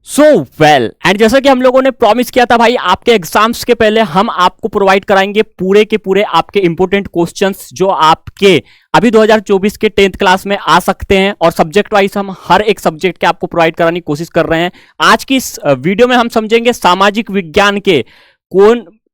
So well and जैसा कि हम लोगों ने प्रॉमिस किया था भाई, आपके एग्जाम्स के पहले हम आपको प्रोवाइड कराएंगे पूरे के पूरे आपके इंपॉर्टेंट क्वेश्चंस जो आपके अभी 2024 के 10th क्लास में आ सकते हैं, और सब्जेक्ट वाइज हम हर एक सब्जेक्ट के आपको प्रोवाइड कराने की कोशिश कर रहे हैं। आज की इस वीडियो में हम समझेंगे सामाजिक विज्ञान के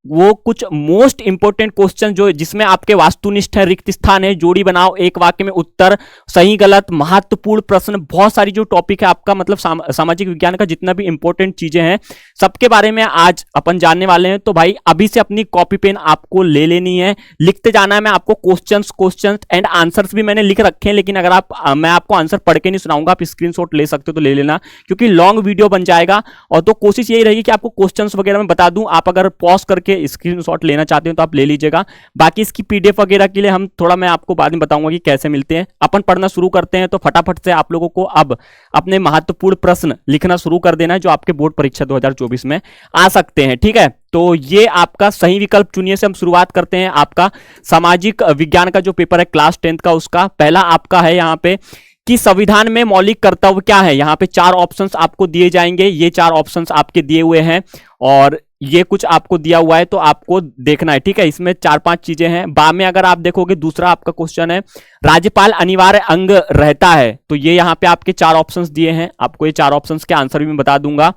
वो कुछ मोस्ट इंपोर्टेंट क्वेश्चन जो जिसमें आपके वास्तुनिष्ठ है, रिक्त स्थान है, जोड़ी बनाओ, एक वाक्य में उत्तर, सही गलत, महत्वपूर्ण प्रश्न, बहुत सारी जो टॉपिक है आपका मतलब सामाजिक विज्ञान का जितना भी इंपॉर्टेंट चीजें हैं सबके बारे में आज अपन जानने वाले हैं। तो भाई अभी से अपनी कॉपी पेन आपको ले लेनी है, लिखते जाना है। मैं आपको क्वेश्चंस एंड आंसर्स भी मैंने लिख रखे हैं, लेकिन अगर मैं आपको आंसर पढ़ के नहीं सुनाऊंगा, आप स्क्रीनशॉट ले सकते हो तो ले लेना, क्योंकि लॉन्ग वीडियो बन जाएगा। और तो कोशिश यही रहेगी कि आपको क्वेश्चंस वगैरह मैं बता दूं, आप अगर पॉज करके स्क्रीनशॉट लेना चाहते हो तो आप ले लीजिएगा। बाकी इसकी पीडीएफ वगैरह के लिए हम थोड़ा मैं आपको बाद में बताऊंगा कि कैसे मिलते हैं। अपन पढ़ना शुरू करते हैं, तो फटाफट से आप लोगों को अब अपने महत्वपूर्ण प्रश्न लिखना शुरू कर देना है जो आपके बोर्ड परीक्षा 2024 में आ सकते हैं। ठीक है, तो ये आपका सही विकल्प चुनिए से हम शुरुआत करते हैं। आपका सामाजिक विज्ञान का जो पेपर है क्लास 10th का, उसका पहला आपका है यहाँ पे कि संविधान में मौलिक कर्तव्य क्या है। यहाँ पे 4 ऑप्शंस आपको दिए जाएंगे, ये 4 ऑप्शंस आपके दिए हुए हैं और ये कुछ आपको दिया हुआ है तो आपको देखना है। ठीक है, इसमें 4-5 चीजें हैं। बा में अगर आप देखोगे दूसरा आपका क्वेश्चन है राज्यपाल अनिवार्य अंग रहता है, तो ये यहाँ पे आपके 4 ऑप्शंस दिए हैं, आपको ये 4 ऑप्शंस के आंसर भी मैं बता दूंगा।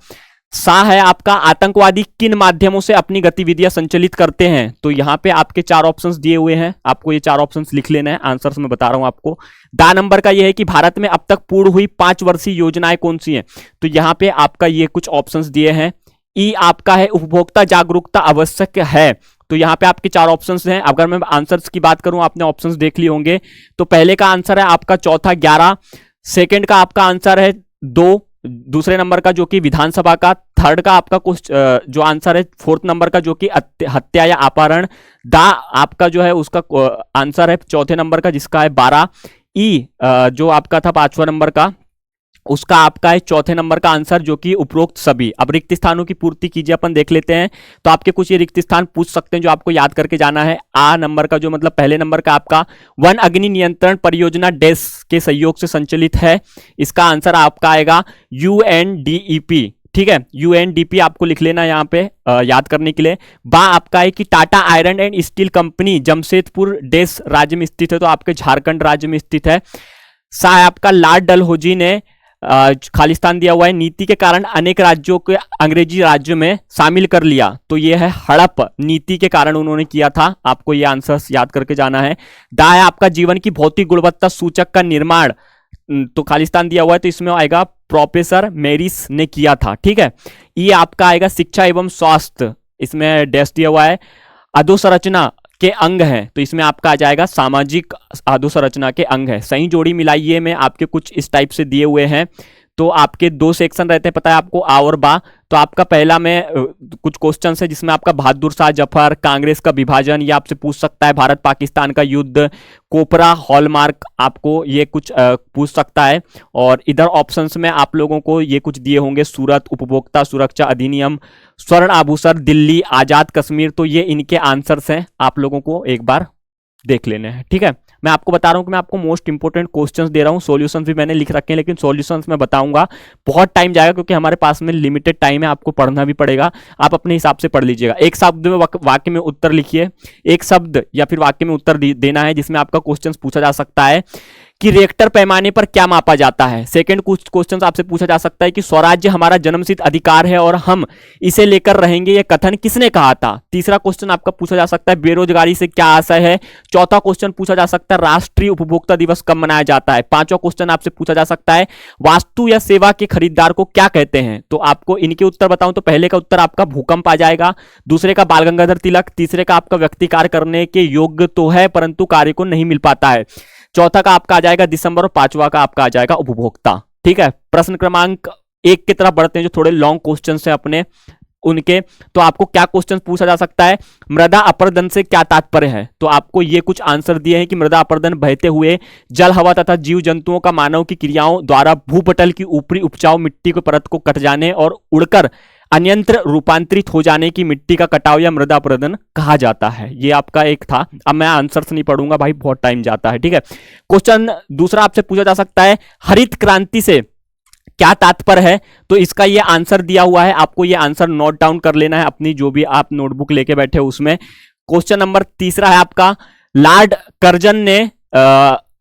सा है आपका आतंकवादी किन माध्यमों से अपनी गतिविधियां संचालित करते हैं, तो यहां पे आपके 4 ऑप्शंस दिए हुए हैं, आपको ये 4 ऑप्शंस लिख लेना है, आंसर्स मैं बता रहा हूं आपको। दा नंबर का ये है कि भारत में अब तक पूर्ण हुई 5 वर्षीय योजनाएं कौन सी हैं, तो यहां पे आपका ये कुछ ऑप्शंस दिए हैं। ई आपका है उपभोक्ता जागरूकता आवश्यक है, तो यहां पे आपके 4 ऑप्शंस हैं। अगर मैं आंसर्स की बात करूं, आपने ऑप्शंस देख लिए होंगे, तो पहले का आंसर है आपका चौथा 11, सेकेंड का आपका आंसर है 2, दूसरे नंबर का जो कि विधानसभा का, थर्ड का आपका कुछ जो आंसर है 4th नंबर का जो कि हत्या या अपहरण, दा आपका जो है उसका आंसर है 4थे नंबर का जिसका है 12, ई जो आपका था 5वां नंबर का उसका आपका है 4थे नंबर का आंसर जो कि उपरोक्त सभी। अब रिक्त स्थानों की पूर्ति कीजिए, अपन देख लेते हैं। तो आपके कुछ ये रिक्त स्थान पूछ सकते हैं जो आपको याद करके जाना है। आ नंबर का जो मतलब पहले नंबर का आपका वन अग्नि नियंत्रण परियोजना डैश के सहयोग से संचालित है, इसका आंसर आपका आएगा UNDEP। ठीक है, UNDP आपको लिख लेना यहाँ पे याद करने के लिए। बा आपका है कि Tata iron and steel company Jamshedpur dash राज्य में स्थित है, तो आपके झारखंड राज्य में स्थित है। सा आपका लॉर्ड डलहौजी ने खालिस्तान दिया हुआ है, नीति के कारण अनेक राज्यों को अंग्रेजी राज्य में शामिल कर लिया, तो यह है हड़प, नीति के कारण उन्होंने किया था, आपको यह आंसर याद करके जाना है। दा है आपका जीवन की भौतिक गुणवत्ता सूचक का निर्माण, तो खालिस्तान दिया हुआ है तो इसमें आएगा प्रोफेसर मेरिस ने किया था। ठीक है, ये आपका आएगा शिक्षा एवं स्वास्थ्य, इसमें डैश दिया हुआ है। अधोसंरचना के अंग हैं, तो इसमें आपका आ जाएगा सामाजिक अधोसंरचना के अंग है। सही जोड़ी मिलाइए में आपके कुछ इस टाइप से दिए हुए हैं, तो आपके 2 सेक्शन रहते हैं, पता है आपको, आ और बा। तो आपका पहला में कुछ क्वेश्चन है जिसमें आपका बहादुर शाह जफर, कांग्रेस का विभाजन, ये आपसे पूछ सकता है, भारत पाकिस्तान का युद्ध, कोपरा हॉलमार्क, आपको ये कुछ पूछ सकता है। और इधर ऑप्शंस में आप लोगों को ये कुछ दिए होंगे, सूरत, उपभोक्ता सुरक्षा अधिनियम, स्वर्ण आभूषण, दिल्ली, आजाद कश्मीर, तो ये इनके आंसर्स हैं, आप लोगों को एक बार देख लेने हैं। ठीक है, मैं आपको बता रहा हूं कि मैं आपको मोस्ट इंपोर्टेंट क्वेश्चंस दे रहा हूं, सॉल्यूशंस भी मैंने लिख रखे हैं, लेकिन सॉल्यूशंस मैं बताऊंगा, बहुत टाइम जाएगा क्योंकि हमारे पास में लिमिटेड टाइम है, आपको पढ़ना भी पड़ेगा, आप अपने हिसाब से पढ़ लीजिएगा। एक शब्द में वाक्य में उत्तर लिखिए, एक शब्द या फिर वाक्य में उत्तर देना है जिसमें आपका क्वेश्चन पूछा जा सकता है कि रिएक्टर पैमाने पर क्या मापा जाता है। सेकंड कुछ क्वेश्चन आपसे पूछा जा सकता है कि स्वराज्य हमारा जन्मसिद्ध अधिकार है और हम इसे लेकर रहेंगे, यह कथन किसने कहा था। तीसरा क्वेश्चन आपका पूछा जा सकता है बेरोजगारी से क्या आशय है। चौथा क्वेश्चन पूछा जा सकता है राष्ट्रीय उपभोक्ता दिवस कब मनाया जाता है। पांचवा क्वेश्चन आपसे पूछा जा सकता है वास्तु या सेवा के खरीदार को क्या कहते हैं। तो आपको इनके उत्तर बताऊं तो पहले का उत्तर आपका भूकंप आ जाएगा, दूसरे का बाल गंगाधर तिलक, तीसरे का आपका व्यक्ति कार्य करने के योग्य तो है परंतु कार्य को नहीं मिल पाता है, चौथा का आपका आ जाएगा दिसंबर और पांचवा का आपका आ जाएगा उपभोक्ता। ठीक है, प्रश्न क्रमांक 1 की तरफ बढ़ते हैं जो थोड़े लॉन्ग क्वेश्चन है अपने उनके। तो आपको क्या क्वेश्चन पूछा जा सकता है, मृदा अपरदन से क्या तात्पर्य है। तो आपको ये कुछ आंसर दिए हैं कि मृदा अपरदन बहते हुए जल, हवा तथा जीव जंतुओं का मानव की क्रियाओं द्वारा भूपटल की ऊपरी उपजाऊ मिट्टी की परत को कट जाने और उड़कर अन्यंत्र रूपांतरित हो जाने की मिट्टी का कटाव या मृदा अपरदन कहा जाता है। ये आपका एक था, अब मैं आंसर्स नहीं पढ़ूंगा भाई, बहुत टाइम जाता है। ठीक है, क्वेश्चन दूसरा आपसे पूछा जा सकता है हरित क्रांति से क्या तात्पर्य है, तो इसका ये आंसर दिया हुआ है, आपको ये आंसर नोट डाउन कर लेना है अपनी जो भी आप नोटबुक लेके बैठे हो उसमें। क्वेश्चन नंबर तीसरा है आपका, लॉर्ड कर्जन ने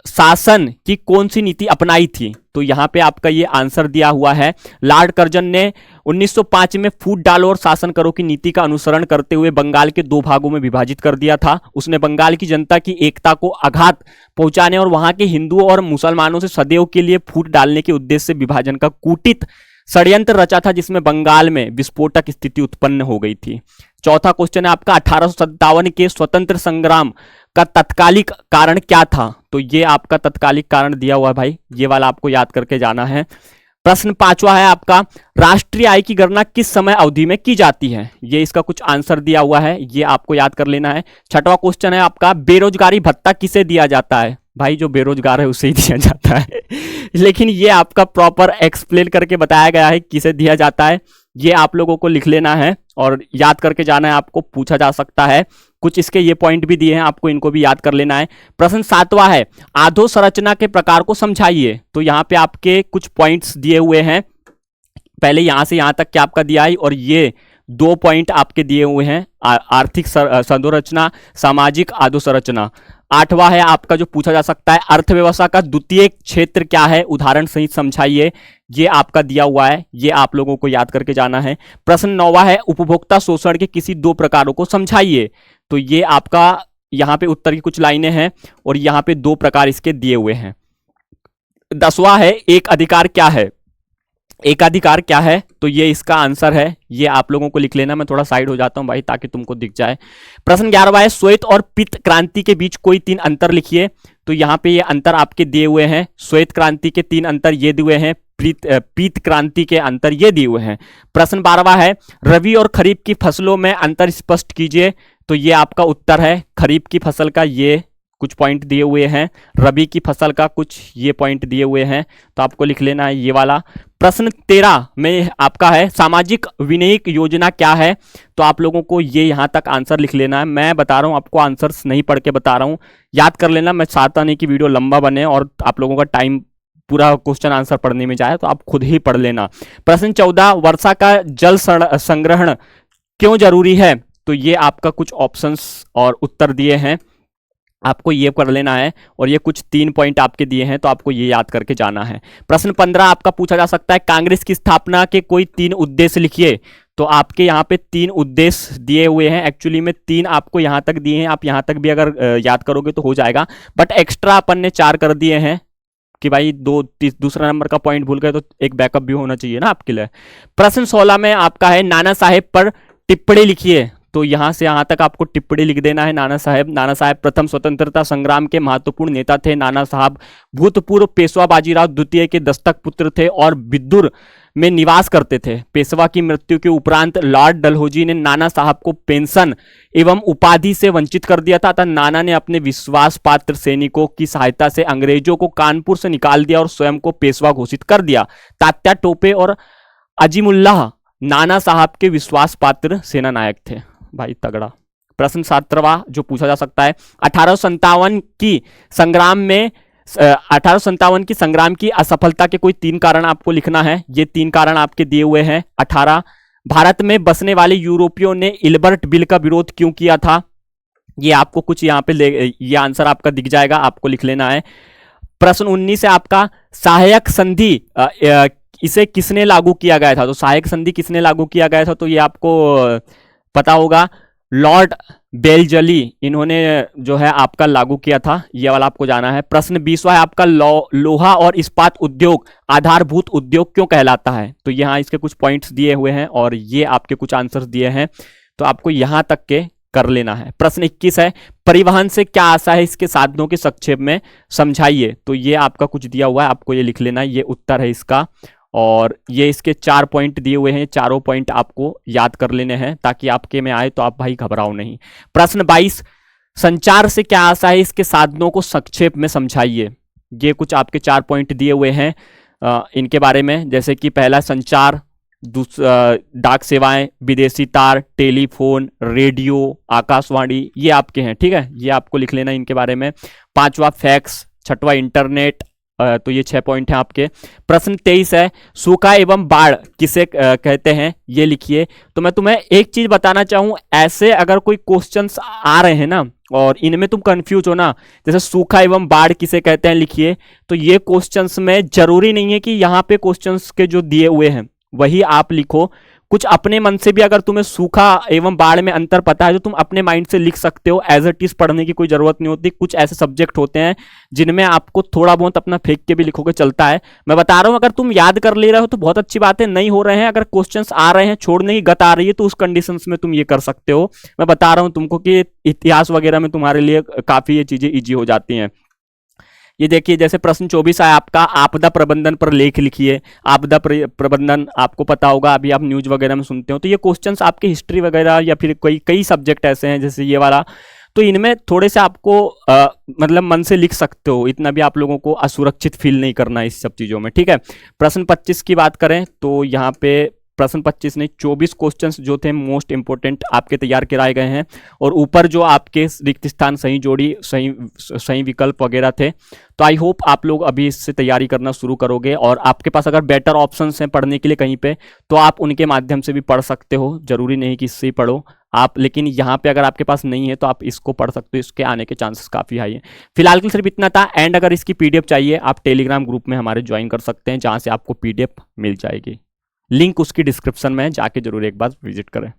शासन की कौन सी नीति अपनाई थी, तो यहां पे आपका ये आंसर दिया हुआ है। लॉर्ड कर्जन ने 1905 में फूट डालो और शासन करो की नीति का अनुसरण करते हुए बंगाल के 2 भागों में विभाजित कर दिया था। उसने बंगाल की जनता की एकता को आघात पहुंचाने और वहां के हिंदुओं और मुसलमानों से सदैव के लिए फूट डालने के उद्देश्य से विभाजन का कूटित षड्यंत्र रचा था, जिसमें बंगाल में विस्फोटक स्थिति उत्पन्न हो गई थी। चौथा क्वेश्चन है आपका, 1857 के स्वतंत्र संग्राम का तत्कालिक कारण क्या था, तो ये आपका तत्कालिक कारण दिया हुआ है भाई, ये वाला आपको याद करके जाना है। प्रश्न पांचवा है आपका, राष्ट्रीय आय की गणना किस समय अवधि में की जाती है, ये इसका कुछ आंसर दिया हुआ है, ये आपको याद कर लेना है। छठवां क्वेश्चन है आपका, बेरोजगारी भत्ता किसे दिया जाता है, भाई जो बेरोजगार है उसे ही दिया जाता है लेकिन ये आपका प्रॉपर एक्सप्लेन करके बताया गया है किसे दिया जाता है, ये आप लोगों को लिख लेना है और याद करके जाना है, आपको पूछा जा सकता है। कुछ इसके ये पॉइंट भी दिए हैं, आपको इनको भी याद कर लेना है। प्रश्न सातवां है, अधोसंरचना के प्रकार को समझाइए, तो यहाँ पे आपके कुछ पॉइंट्स दिए हुए हैं, पहले यहां से यहां तक क्या आपका दिया है, और ये 2 पॉइंट आपके दिए हुए हैं, आर्थिक संरचना, सामाजिक अधोसंरचना। आठवां है आपका जो पूछा जा सकता है, अर्थव्यवस्था का द्वितीय क्षेत्र क्या है, उदाहरण सहित समझाइए, ये आपका दिया हुआ है, ये आप लोगों को याद करके जाना है। प्रश्न 9वां है, उपभोक्ता शोषण के किसी 2 प्रकारों को समझाइए, तो ये आपका यहाँ पे उत्तर की कुछ लाइनें हैं और यहाँ पे 2 प्रकार इसके दिए हुए हैं। 10वां है, एक अधिकार क्या है, एकाधिकार क्या है, तो ये इसका आंसर है, ये आप लोगों को लिख लेना। मैं थोड़ा साइड हो जाता हूं भाई ताकि तुमको दिख जाए। प्रश्न 11वां है, श्वेत और पीत क्रांति के बीच कोई 3 अंतर लिखिए, तो यहाँ पे ये अंतर आपके दिए हुए हैं, श्वेत क्रांति के 3 अंतर ये दिए हुए हैं, पीत क्रांति के अंतर ये दिए हुए हैं। प्रश्न 12वां है, रबी और खरीफ की फसलों में अंतर स्पष्ट कीजिए, तो ये आपका उत्तर है, खरीफ की फसल का ये कुछ पॉइंट दिए हुए हैं, रबी की फसल का कुछ ये पॉइंट दिए हुए हैं, तो आपको लिख लेना है ये वाला। प्रश्न 13 में आपका है, सामाजिक विनियोग योजना क्या है, तो आप लोगों को ये यहां तक आंसर लिख लेना है। मैं बता रहा हूं आपको, आंसर्स नहीं पढ़ के बता रहा हूं, याद कर लेना। मैं चाहता नहीं कि वीडियो लंबा बने और आप लोगों का टाइम पूरा क्वेश्चन आंसर पढ़ने में जाए, तो आप खुद ही पढ़ लेना। प्रश्न 14, वर्षा का जल संग्रहण क्यों जरूरी है, तो ये आपका कुछ ऑप्शंस और उत्तर दिए हैं, आपको ये कर लेना है, और ये कुछ 3 पॉइंट आपके दिए हैं, तो आपको ये याद करके जाना है। प्रश्न 15 आपका पूछा जा सकता है, कांग्रेस की स्थापना के कोई 3 उद्देश्य लिखिए, तो आपके यहाँ पे 3 उद्देश्य दिए हुए हैं, एक्चुअली में 3 आपको यहाँ तक दिए हैं, आप यहाँ तक भी अगर याद करोगे तो हो जाएगा, बट एक्स्ट्रा अपन ने 4 कर दिए हैं कि भाई दूसरा नंबर का पॉइंट भूल गए तो एक बैकअप भी होना चाहिए ना आपके लिए। प्रश्न 16 में आपका है, नाना साहेब पर टिप्पणी लिखिए, तो यहां से यहां तक आपको टिप्पणी लिख देना है। नाना साहेब प्रथम स्वतंत्रता संग्राम के महत्वपूर्ण नेता थे। नाना साहब भूतपूर्व पेशवा बाजीराव द्वितीय के दस्तक पुत्र थे और बिद्दुर में निवास करते थे। पेशवा की मृत्यु के उपरांत लॉर्ड डलहौजी ने नाना साहब को पेंशन एवं उपाधि से वंचित कर दिया था, अतः नाना ने अपने विश्वास पात्र सैनिकों की सहायता से अंग्रेजों को कानपुर से निकाल दिया और स्वयं को पेशवा घोषित कर दिया। तात्या टोपे और अजीमुल्लाह नाना साहब के विश्वास पात्र सेना नायक थे, भाई तगड़ा। प्रश्न 17वां जो पूछा जा सकता है, 1857 की संग्राम की असफलता के कोई 3 कारण आपको लिखना है, ये 3 कारण आपके दिए हुए हैं। 18, भारत में बसने वाले यूरोपियों ने इल्बर्ट बिल का विरोध क्यों किया था, ये आपको कुछ यहाँ पे ये आंसर आपका दिख जाएगा, आपको लिख लेना है। प्रश्न 19 है आपका, सहायक संधि इसे किसने लागू किया गया था, तो सहायक संधि किसने लागू किया गया था, तो ये आपको पता होगा, लॉर्ड बेलजली, इन्होंने जो है आपका लागू किया था, ये वाला आपको जाना है। प्रश्न 20वां है आपका, लोहा और इस्पात उद्योग आधारभूत उद्योग क्यों कहलाता है, तो यहाँ इसके कुछ पॉइंट्स दिए हुए हैं और ये आपके कुछ आंसर्स दिए हैं, तो आपको यहां तक के कर लेना है। प्रश्न 21 है, परिवहन से क्या आशा है, इसके साधनों के संक्षेप में समझाइए, तो ये आपका कुछ दिया हुआ है, आपको ये लिख लेना है, ये उत्तर है इसका, और ये इसके 4 पॉइंट दिए हुए हैं, चारों पॉइंट आपको याद कर लेने हैं ताकि आपके में आए तो आप भाई घबराओ नहीं। प्रश्न 22, संचार से क्या आशा है, इसके साधनों को संक्षेप में समझाइए, ये कुछ आपके 4 पॉइंट दिए हुए हैं इनके बारे में, जैसे कि पहला संचार, डाक सेवाएं, विदेशी तार, टेलीफोन, रेडियो, आकाशवाणी, ये आपके हैं, ठीक है, ये आपको लिख लेना इनके बारे में। 5वां फैक्स, 6वां इंटरनेट, तो ये 6 पॉइंट हैं आपके। प्रश्न 23 है, सूखा एवं बाढ़ किसे कहते हैं, ये लिखिए। तो मैं तुम्हें एक चीज बताना चाहूं, ऐसे अगर कोई क्वेश्चंस आ रहे हैं ना और इनमें तुम कंफ्यूज हो ना, जैसे सूखा एवं बाढ़ किसे कहते हैं लिखिए, तो ये क्वेश्चंस में जरूरी नहीं है कि यहाँ पे क्वेश्चंस के जो दिए हुए हैं वही आप लिखो। कुछ अपने मन से भी अगर तुम्हें सूखा एवं बाढ़ में अंतर पता है तो तुम अपने माइंड से लिख सकते हो, एज इट इज पढ़ने की कोई जरूरत नहीं होती। कुछ ऐसे सब्जेक्ट होते हैं जिनमें आपको थोड़ा बहुत अपना फेंक के भी लिखोगे चलता है। मैं बता रहा हूं, अगर तुम याद कर ले रहे हो तो बहुत अच्छी बात है, नहीं हो रहे हैं, अगर क्वेश्चंस आ रहे हैं, छोड़ने की गत आ रही है, तो उस कंडीशंस में तुम ये कर सकते हो। मैं बता रहा हूं तुमको कि इतिहास वगैरह में तुम्हारे लिए काफी ये चीजें ईजी हो जाती हैं। ये देखिए, जैसे प्रश्न 24 है आपका, आपदा प्रबंधन पर लेख लिखिए। आपदा प्रबंधन आपको पता होगा, अभी आप न्यूज वगैरह में सुनते हो, तो ये क्वेश्चंस आपके हिस्ट्री वगैरह या फिर कई सब्जेक्ट ऐसे हैं जैसे ये वाला, तो इनमें थोड़े से आपको मतलब मन से लिख सकते हो, इतना भी आप लोगों को असुरक्षित फील नहीं करना है इस सब चीजों में, ठीक है। प्रश्न 25 की बात करें तो यहाँ पे प्रश्न 25 नहीं 24 क्वेश्चंस जो थे मोस्ट इंपोर्टेंट आपके तैयार कराए गए हैं, और ऊपर जो आपके रिक्त स्थान, सही जोड़ी, सही विकल्प वगैरह थे। तो आई होप आप लोग अभी इससे तैयारी करना शुरू करोगे, और आपके पास अगर बेटर ऑप्शंस हैं पढ़ने के लिए कहीं पे, तो आप उनके माध्यम से भी पढ़ सकते हो, जरूरी नहीं कि इससे ही पढ़ो आप। लेकिन यहाँ पे अगर आपके पास नहीं है तो आप इसको पढ़ सकते हो, इसके आने के चांसेस काफ़ी हाई हैं। फिलहाल के लिए सिर्फ इतना था, एंड अगर इसकी पीडीएफ चाहिए आप टेलीग्राम ग्रुप में हमारे ज्वाइन कर सकते हैं, जहाँ से आपको पीडीएफ मिल जाएगी। लिंक उसकी डिस्क्रिप्शन में है, जाके जरूर एक बार विजिट करें।